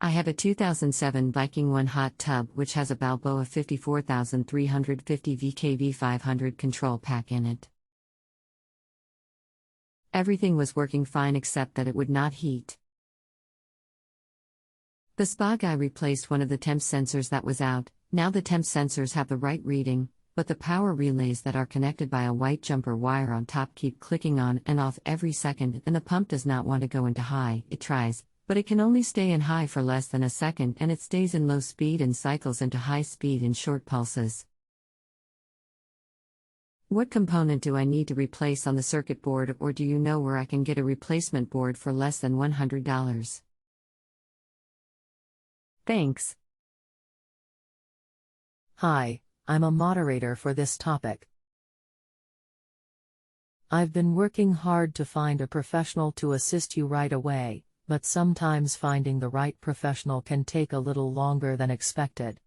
I have a 2007 Viking 1 hot tub which has a Balboa 54350 VKV500 control pack in it. Everything was working fine except that it would not heat. The spa guy replaced one of the temp sensors that was out. Now the temp sensors have the right reading, but the power relays that are connected by a white jumper wire on top keep clicking on and off every second, and the pump does not want to go into high. It tries, but it can only stay in high for less than a second, and it stays in low speed and cycles into high speed in short pulses. What component do I need to replace on the circuit board, or do you know where I can get a replacement board for less than $100? Thanks. Hi, I'm a moderator for this topic. I've been working hard to find a professional to assist you right away, but sometimes finding the right professional can take a little longer than expected.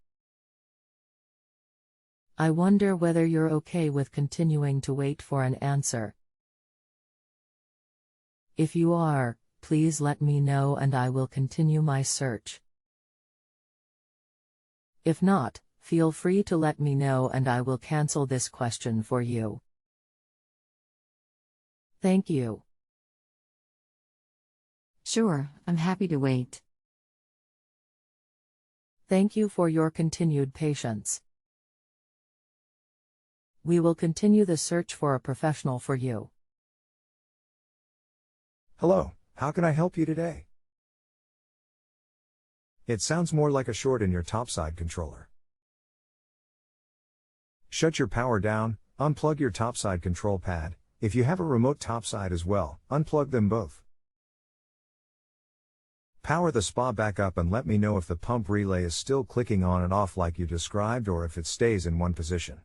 I wonder whether you're okay with continuing to wait for an answer. If you are, please let me know and I will continue my search. If not, feel free to let me know and I will cancel this question for you. Thank you. Sure, I'm happy to wait. Thank you for your continued patience. We will continue the search for a professional for you. Hello, how can I help you today? It sounds more like a short in your topside controller. Shut your power down, unplug your topside control pad. If you have a remote topside as well, unplug them both. Power the spa back up and let me know if the pump relay is still clicking on and off like you described or if it stays in one position.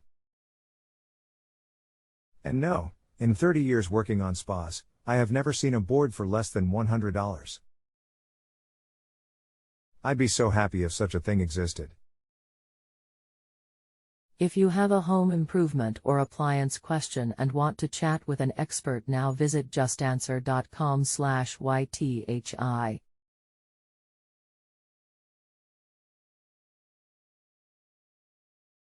And no, in 30 years working on spas, I have never seen a board for less than $100. I'd be so happy if such a thing existed. If you have a home improvement or appliance question and want to chat with an expert now, visit JustAnswer.com/YTHI.